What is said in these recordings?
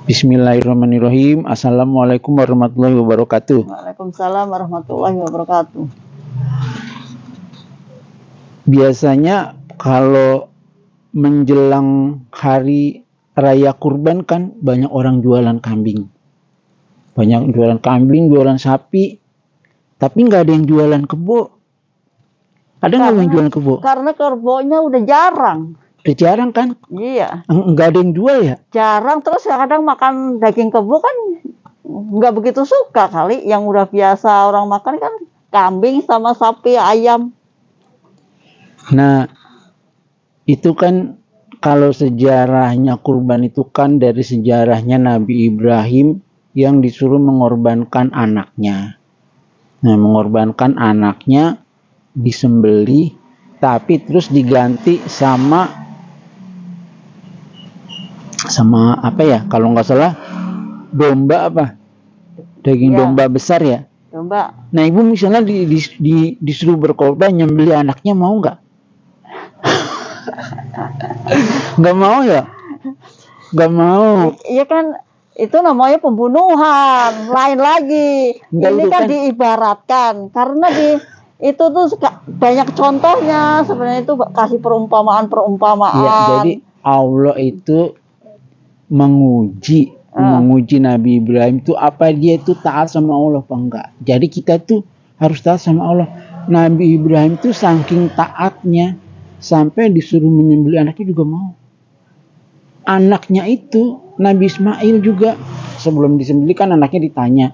Bismillahirrahmanirrahim. Assalamualaikum warahmatullahi wabarakatuh. Waalaikumsalam warahmatullahi wabarakatuh. Biasanya kalau menjelang hari raya kurban kan banyak orang jualan kambing. Banyak jualan kambing, jualan sapi. Tapi nggak ada yang jualan kebo. Ada nggak yang jualan kebo? Karena kebonya udah jarang. Udah jarang kan? Iya. Nggak ada yang jual ya? Jarang, terus kadang makan daging kebo kan nggak begitu suka kali. Yang udah biasa orang makan kan kambing sama sapi, ayam. Nah, itu kan kalau sejarahnya kurban itu kan dari sejarahnya Nabi Ibrahim yang disuruh mengorbankan anaknya. Nah, mengorbankan anaknya disembelih, tapi terus diganti sama apa ya? Kalau nggak salah domba apa? Daging Ya, domba besar ya. domba. Nah, ibu misalnya disuruh berkorban nyembelih anaknya mau nggak? Nggak mau ya? Nggak mau. Iya kan, itu namanya pembunuhan, lain lagi. Enggak, Ini itu kan kan diibaratkan karena itu tuh banyak contohnya. Sebenarnya itu kasih perumpamaan. ya, jadi Allah itu menguji Nabi Ibrahim itu apa dia itu taat sama Allah apa enggak. Jadi kita tuh harus taat sama Allah. Nabi Ibrahim tuh saking taatnya sampai disuruh menyembelih anaknya juga mau. Anaknya itu Nabi Ismail juga sebelum disembelih kan anaknya ditanya,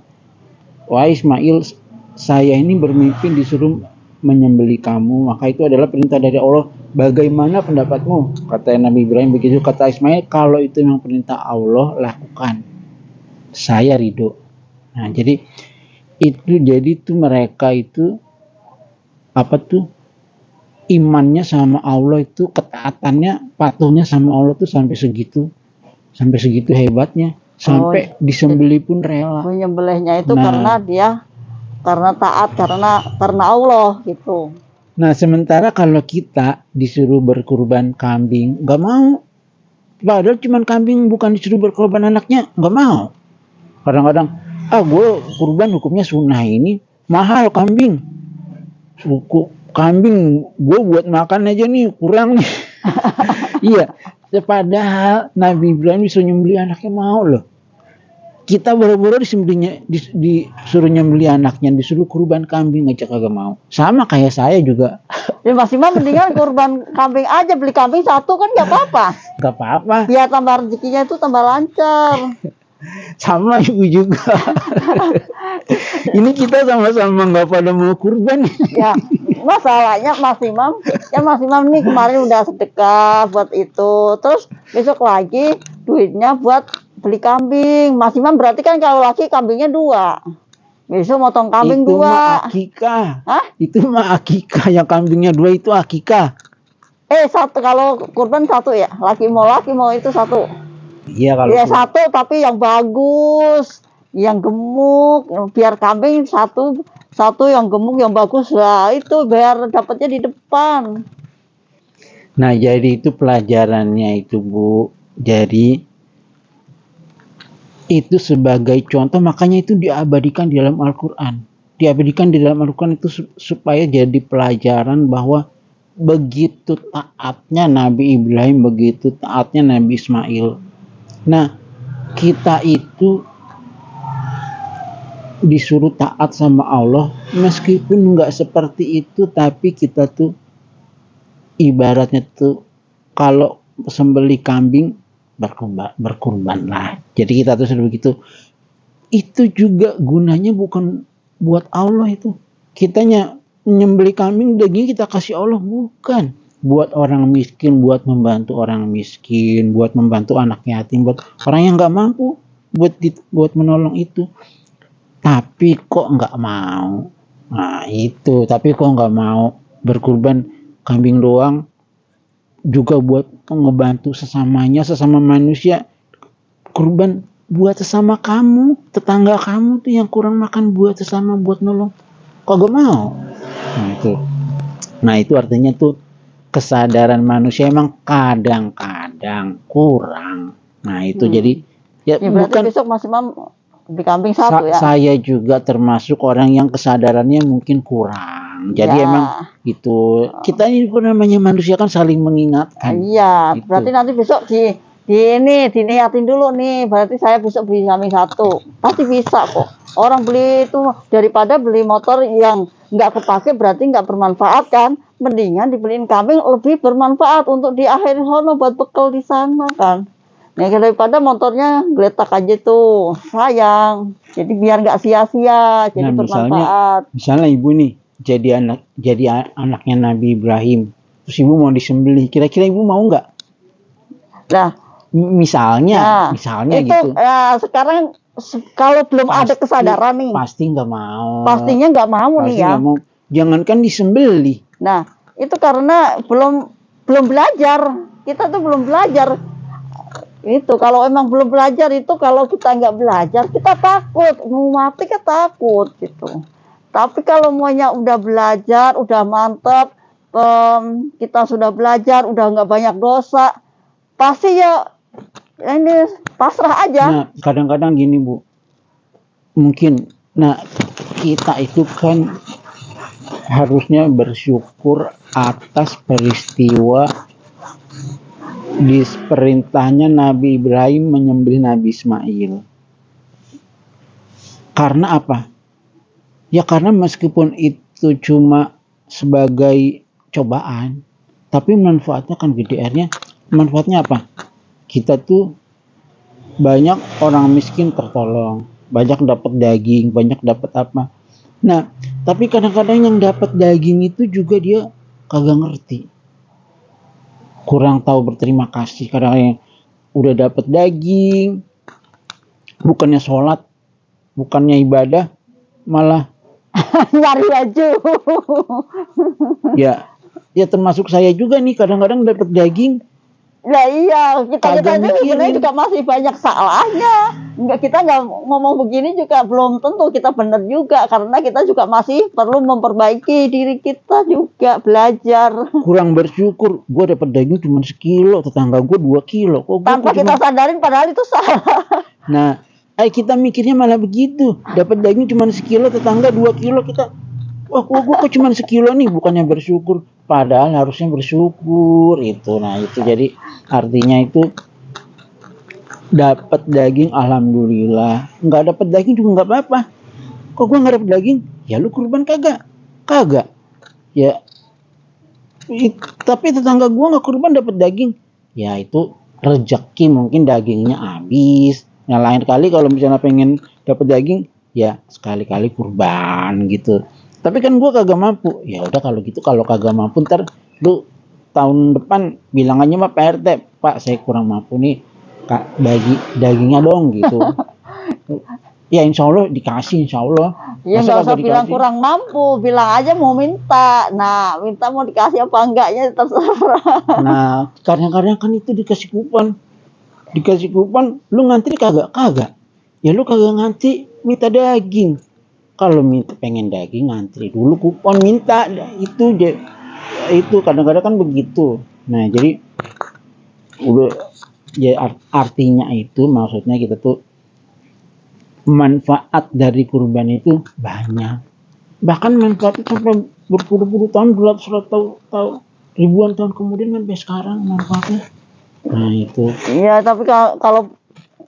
"Wah Ismail, saya ini bermimpi disuruh menyembelih kamu, maka itu adalah perintah dari Allah. Bagaimana pendapatmu?" Kata Nabi Ibrahim begitu. Kata Ismail, "Kalau itu memang perintah Allah, lakukan. Saya ridho." Nah, jadi tuh mereka itu apa tuh? Imannya sama Allah itu, ketaatannya, patuhnya sama Allah tuh sampai segitu hebatnya, sampai disembelih pun rela. Menyembelihnya itu karena taat, karena Allah gitu. Nah, sementara kalau kita disuruh berkurban kambing, nggak mau. Padahal cuman kambing, bukan disuruh berkorban anaknya, nggak mau. Kadang-kadang, gue kurban hukumnya sunnah, ini mahal kambing. Kambing gue buat makan aja nih kurang nih. Iya, padahal Nabi Ibrahim disuruh nyembelih anaknya mau loh. Kita boro-boro disuruh nyembelih anaknya, disuruh kurban kambing aja kagak mau. Sama kayak saya juga. Ya Mas Imam mendingan kurban kambing aja, beli kambing satu kan nggak apa-apa. Nggak apa-apa. Biar tambah rezekinya itu tambah lancar. Sama ibu juga. Ini kita sama-sama nggak pada mau kurban. Ya, masalahnya Mas Imam nih kemarin udah sedekah buat itu, terus besok lagi duitnya buat beli kambing. Mas Imam berarti kan kalau laki kambingnya 2, besok motong kambing 2. Itu mah akikah. Hah? Itu mah akikah, yang kambingnya 2 itu akikah. Satu, kalau kurban 1 ya, laki mau itu 1. Iya kalau. Ya 1 tapi yang bagus, yang gemuk, biar kambing satu yang gemuk yang bagus lah, itu biar dapatnya di depan. Nah, jadi itu pelajarannya itu, Bu. Jadi itu sebagai contoh, makanya itu diabadikan di dalam Al-Qur'an. Diabadikan di dalam Al-Qur'an itu supaya jadi pelajaran bahwa begitu taatnya Nabi Ibrahim, begitu taatnya Nabi Ismail. Nah, kita itu disuruh taat sama Allah, meskipun nggak seperti itu, tapi kita tuh ibaratnya tuh kalau sembelih kambing berkurban lah. Jadi kita tuh sudah begitu. Itu juga gunanya bukan buat Allah itu. Kitanya nyembelih kambing dagingnya kita kasih Allah, bukan. Buat orang miskin, buat membantu orang miskin, buat membantu anak yatim, buat orang yang nggak mampu, buat menolong itu. Tapi kok nggak mau? Nah itu, tapi kok nggak mau berkurban kambing doang, juga buat ngebantu sesama manusia. Kurban buat sesama kamu, tetangga kamu tuh yang kurang makan, buat sesama, buat nolong. Kok gak mau? Nah itu artinya tuh kesadaran manusia emang kadang-kadang kurang. Nah itu jadi Ya, Ya berarti bukan besok Mas Imam beli kambing satu ya. saya juga termasuk orang yang kesadarannya mungkin kurang. Jadi Ya. emang gitu. Kita ini pun namanya manusia kan saling mengingatkan. Iya, Gitu. berarti nanti besok diniatin dulu nih. Berarti saya besok beli kambing satu. Pasti bisa kok. Orang beli itu daripada beli motor yang nggak kepake berarti nggak bermanfaat kan. Mendingan dibeliin kambing lebih bermanfaat untuk di akhir sono buat bekal di sana kan. Nah, daripada motornya geletak aja tuh, sayang. Jadi biar nggak sia-sia, jadi Nah, bermanfaat. misalnya ibu nih jadi anaknya Nabi Ibrahim, terus ibu mau disembelih, kira-kira ibu mau nggak? Nah, Misalnya itu, gitu. Sekarang kalau belum ada kesadaran nih, Pasti nggak mau. pastinya nggak mau nih Pasti ya. nggak mau. Jangankan disembelih. Nah, itu karena belum belajar. Kita tuh belum belajar. Itu kalau emang belum belajar itu kalau kita nggak belajar kita takut mau mati kan takut gitu. Tapi kalau semuanya udah belajar, udah mantap, kita sudah belajar, udah nggak banyak dosa, pasti ya ini pasrah aja. Nah, kadang-kadang gini Bu, mungkin, nah kita itu kan harusnya bersyukur atas peristiwa di perintahnya Nabi Ibrahim menyembelih Nabi Ismail. Karena apa? Ya karena meskipun itu cuma sebagai cobaan, tapi manfaatnya kan gede. Manfaatnya apa? Kita tuh banyak orang miskin tertolong, banyak dapat daging, banyak dapat apa. Nah, tapi kadang-kadang yang dapat daging itu juga dia kagak ngerti. Kurang tahu berterima kasih. Kadang-kadang udah dapat daging, bukannya sholat, bukannya ibadah, malah nyari baju. ya termasuk saya juga nih, kadang-kadang dapat daging. Nah iya, kita Kagak ini mikirin. sebenarnya juga masih banyak salahnya. Kita nggak ngomong begini juga belum tentu kita benar juga, karena kita juga masih perlu memperbaiki diri kita juga, belajar. Kurang bersyukur, gue dapat daging cuma sekilo, tetangga gue 2 kilo. Kok Tanpa kita sadarin padahal itu salah. Nah, kita mikirnya malah begitu. Dapat daging cuma sekilo, tetangga 2 kilo, kita wah kok cuma sekilo nih, bukannya bersyukur. Padahal harusnya bersyukur itu. Nah, itu jadi artinya itu dapat daging alhamdulillah, nggak dapat daging juga nggak apa-apa. Kok gue nggak dapat daging? Ya lu kurban kagak? Ya, tapi tetangga gue nggak kurban dapat daging. Ya itu rezeki, mungkin dagingnya habis. Yang lain kali kalau misalnya pengen dapat daging, ya sekali-kali kurban gitu. Tapi kan gue kagak mampu. Ya udah kalau gitu, kalau kagak mampu ntar lu tahun depan bilang aja sama Pak RT, Pak saya kurang mampu nih, Kak dagingnya dong gitu. Ya insya Allah dikasih, insya Allah. Ya nggak usah bilang kurang mampu, bilang aja mau minta. Nah, minta mau dikasih apa enggaknya terserah. Nah, kadang-kadang kan itu dikasih kupon, lu ngantri kagak. Ya lu kagak ngantri, minta daging. Kalau minta pengen daging ngantri dulu kupon minta, itu kadang-kadang kan begitu. Nah jadi udah ya artinya itu maksudnya kita tuh manfaat dari kurban itu banyak, bahkan manfaatnya sampai berpuluh-puluh tahun, beratus tahun, ribuan tahun kemudian sampai sekarang manfaatnya. Nah itu. Iya, tapi kalau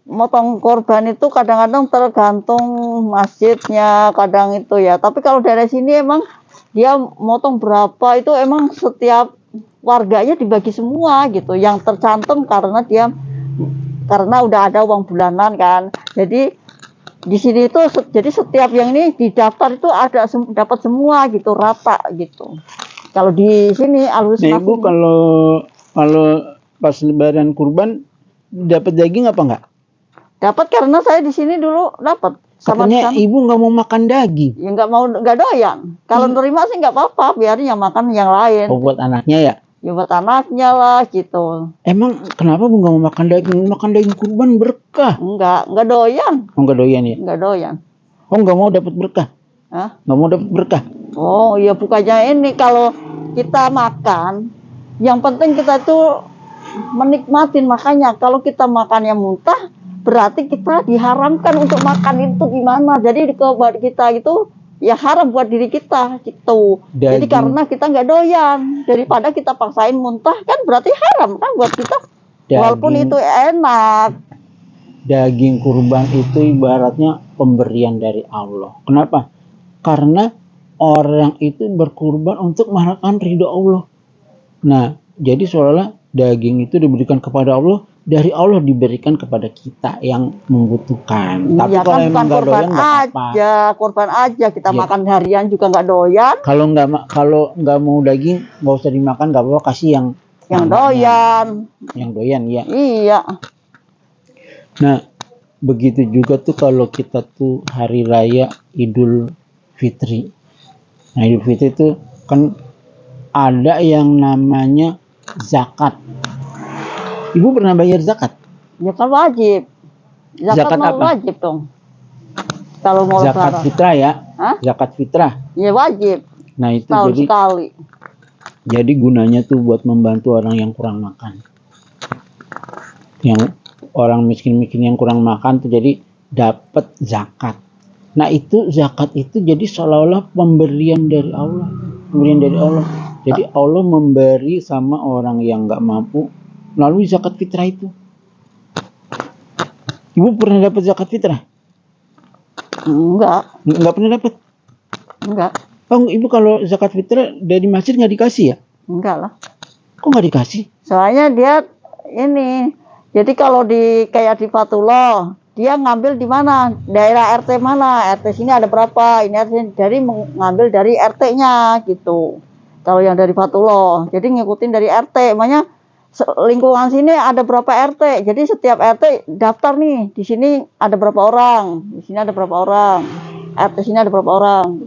motong korban itu kadang-kadang tergantung masjidnya, kadang itu ya. Tapi kalau dari sini emang dia motong berapa itu emang setiap warganya dibagi semua gitu. Yang tercantum karena udah ada uang bulanan kan. Jadi di sini itu jadi setiap yang ini didaftar itu ada dapat semua gitu, rata gitu. Kalau di sini alus. Nah, Ibu kalau pas lebaran kurban dapat daging apa enggak? Dapat, karena saya di sini dulu dapat. Katanya ibu nggak mau makan daging. Ya nggak doyan. Kalau nerima sih nggak apa-apa, biarin yang makan yang lain. Oh, buat anaknya ya? Ya buat anaknya lah gitu. Emang kenapa Bu nggak mau makan daging? Makan daging kurban berkah. Nggak doyan. Oh, nggak doyan ya? Nggak doyan. Oh, nggak mau dapat berkah? Hah? Nggak mau dapat berkah? Oh ya, bukannya ini kalau kita makan, yang penting kita tuh menikmatin. Makanya kalau kita makan yang muntah, berarti kita diharamkan untuk makan itu gimana? Jadi buat kita itu ya haram buat diri kita gitu. Jadi karena kita nggak doyan, daripada kita paksain muntah kan berarti haram kan buat kita. Walaupun itu enak. Daging kurban itu ibaratnya pemberian dari Allah. Kenapa? Karena orang itu berkurban untuk mengharapkan ridho Allah. Nah, jadi seolah-olah daging itu diberikan kepada Allah, dari Allah diberikan kepada kita yang membutuhkan. Tapi kalau kan emang nggak doyan nggak apa-apa. Kurban aja kita makan harian juga nggak doyan. Kalau nggak mau daging nggak usah dimakan, nggak apa-apa, kasih yang doyan. Yang doyan ya. Iya. Nah, begitu juga tuh kalau kita tuh hari raya Idul Fitri. Nah, Idul Fitri itu kan ada yang namanya zakat. Ibu pernah bayar zakat? Ya kan wajib. Zakat apa? Wajib dong. Kalau mau zakat fitrah ya. Hah? Zakat fitrah. Ya wajib. Nah, itu tahun jadi sekali. Jadi gunanya tuh buat membantu orang yang kurang makan. Yang orang miskin-miskin yang kurang makan tuh jadi dapat zakat. Nah, itu zakat itu jadi seolah-olah pemberian dari Allah. Pemberian dari Allah. Jadi Allah memberi sama orang yang nggak mampu melalui zakat fitrah itu. Ibu pernah dapat zakat fitrah? Enggak. Enggak pernah dapat? Enggak. Oh, Ibu kalau zakat fitrah dari masjid nggak dikasih ya? Enggak lah. Kok nggak dikasih? Soalnya dia ini. Jadi kalau kayak di Fatullah, dia ngambil di mana? Daerah RT mana? RT sini ada berapa? Ini RT dari mengambil dari RT-nya gitu. Kalau yang dari Fatullah, jadi ngikutin dari RT. Makanya lingkungan sini ada berapa RT. Jadi setiap RT daftar nih, di sini ada berapa orang, di sini ada berapa orang, RT sini ada berapa orang.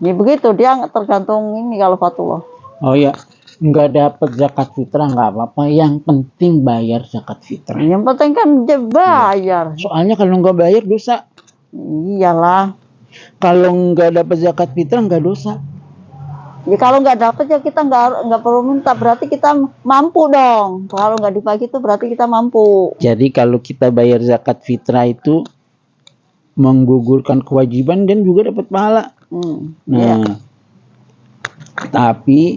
Ya begitu, dia tergantung ini kalau Fatullah. Oh ya, nggak dapat zakat fitrah nggak apa-apa. Yang penting bayar zakat fitrah. Yang penting kan dia bayar. Soalnya kalau nggak bayar dosa. Iyalah. Kalau nggak dapat zakat fitrah nggak dosa. Ya kalau nggak dapat ya kita nggak perlu minta, berarti kita mampu dong. Kalau nggak dibagi itu berarti kita mampu. Jadi kalau kita bayar zakat fitrah itu menggugurkan kewajiban dan juga dapat pahala. Nah, ya. Tapi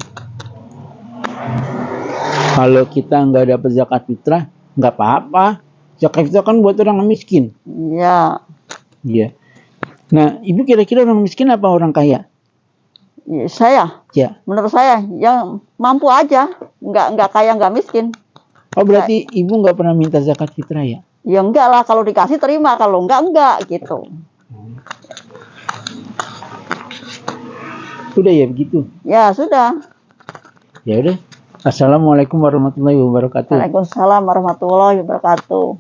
kalau kita nggak dapat zakat fitrah nggak apa-apa. Zakat fitrah kan buat orang miskin. Iya. Iya. Nah, Ibu kira-kira orang miskin apa orang kaya? Ya, saya, menurut saya yang mampu aja, nggak kaya nggak miskin. Oh berarti Ibu nggak pernah minta zakat fitrah ya? Ya enggak lah, kalau dikasih terima, kalau enggak gitu. Udah ya begitu? Ya sudah. Ya udah. Assalamualaikum warahmatullahi wabarakatuh. Waalaikumsalam warahmatullahi wabarakatuh.